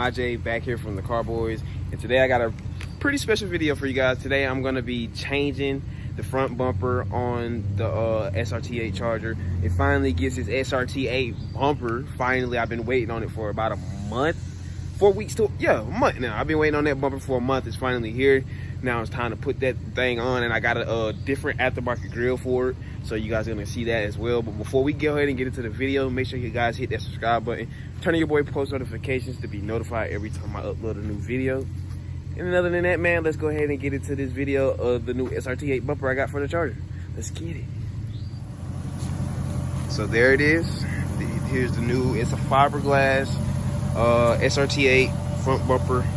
YJ back here from the Car Boys, and today I got a pretty special video for you guys. Today I'm going to be changing the front bumper on the SRT8 Charger. It finally gets its SRT8 bumper. Finally, I've been waiting on it for about a month, 4 weeks to, yeah, a month now. I've been waiting on that bumper for a month. It's finally here. Now it's time to put that thing on, and I got a different aftermarket grill for it, so you guys are gonna see that as well. But before we go ahead and get into the video, make sure you guys hit that subscribe button, turn on your boy post notifications to be notified every time I upload a new video. And other than that, man, let's go ahead and get into this video of the new SRT8 bumper I got for the Charger. Let's get it. So there it is. Here's the new, it's a fiberglass SRT8 front bumper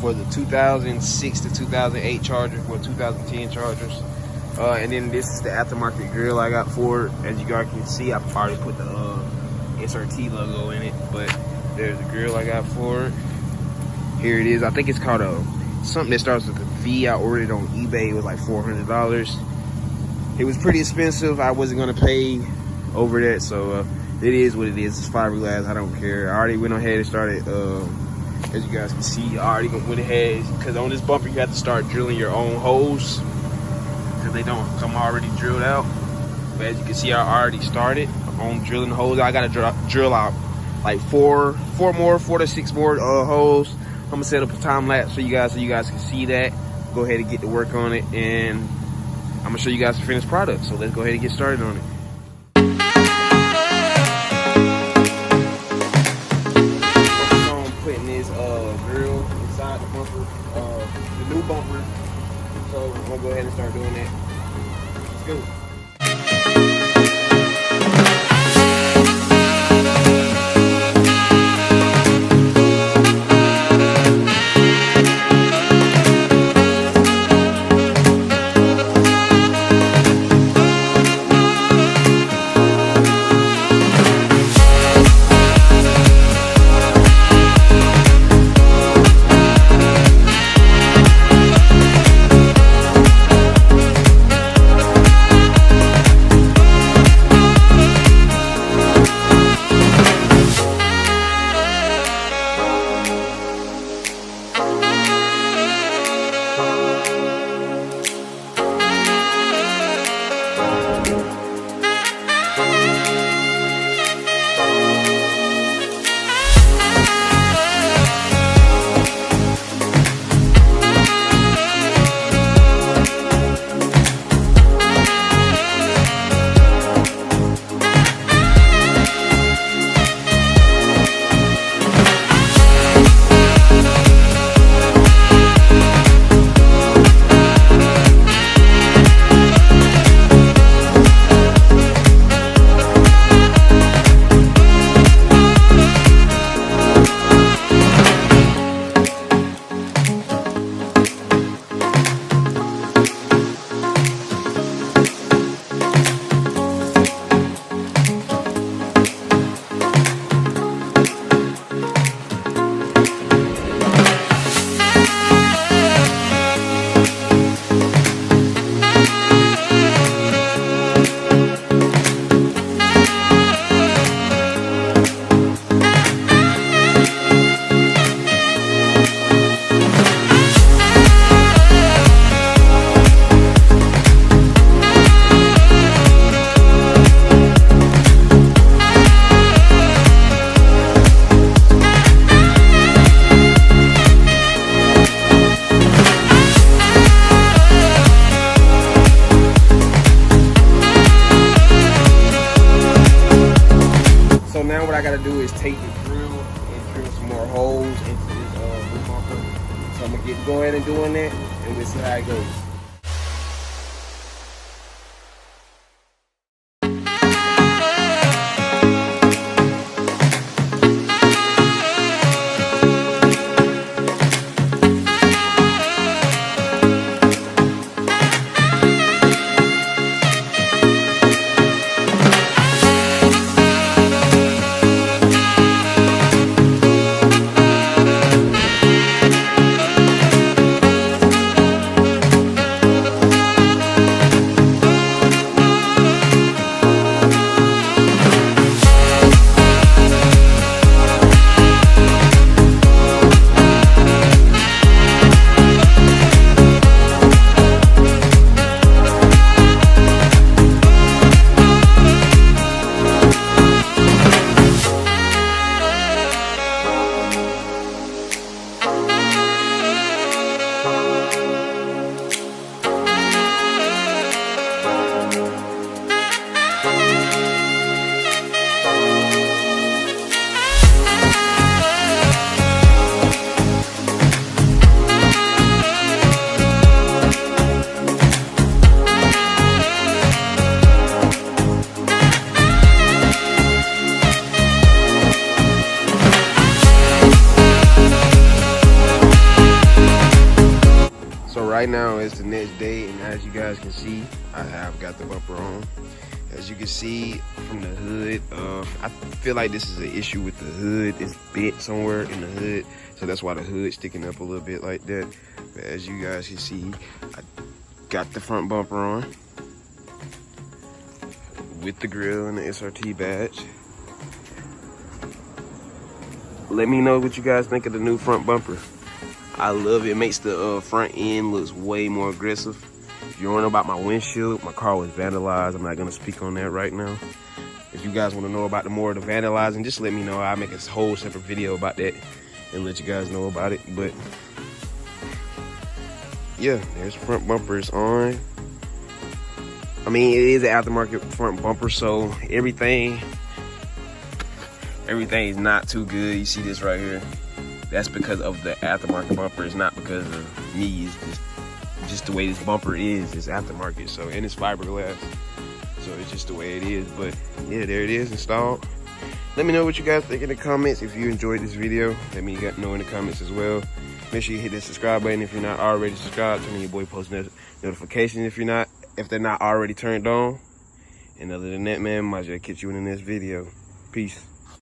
for the 2006 to 2008 Chargers, or 2010 Chargers. And then this is the aftermarket grill I got for it. As you guys can see, I've already put the SRT logo in it, but there's the grill I got for it. Here it is. I think it's called something that starts with a V. I ordered it on eBay. It was like $400. It was pretty expensive. I wasn't gonna pay over that, so it is what it is. It's fiberglass. I don't care. I already went ahead and started. As you guys can see, I already went ahead, because on this bumper you have to start drilling your own holes because they don't come already drilled out. But as you can see, I already started on drilling the holes. I gotta drill out like four to six more holes. I'm gonna set up a time lapse for you guys so you guys can see that. Go ahead and get to work on it, and I'm gonna show you guys the finished product. So let's go ahead and get started on it. Putting this grill inside the bumper, the new bumper. So we're gonna go ahead and start doing that. Let's go. Now what I gotta do is take the drill and drill some more holes into this new bumper. So I'm gonna go ahead and doing that, and we'll see how it goes. So right now it's the next day, and as you guys can see, I have got the bumper on. As you can see from the hood, I feel like this is an issue with the hood. It's bent somewhere in the hood, so that's why the hood's sticking up a little bit like that. But as you guys can see, I got the front bumper on with the grill and the SRT badge. Let me know what you guys think of the new front bumper. I love it. It makes the front end looks way more aggressive. If you want to know about my windshield, my car was vandalized. I'm not going to speak on that right now. If you guys want to know about the more of the vandalizing, just let me know. I'll make a whole separate video about that and let you guys know about it. But yeah, there's front bumpers on. I mean, it is an aftermarket front bumper, so everything is not too good. You see this right here? That's because of the aftermarket bumper. It's not because of me. It's just the way this bumper is. It's aftermarket, so, and it's fiberglass, so it's just the way it is. But yeah, there it is installed. Let me know what you guys think in the comments. If you enjoyed this video, let me know in the comments as well. Make sure you hit that subscribe button if you're not already subscribed. Turn on your boy post notifications if they're not already turned on. And other than that, man, might just catch you in the next video. Peace.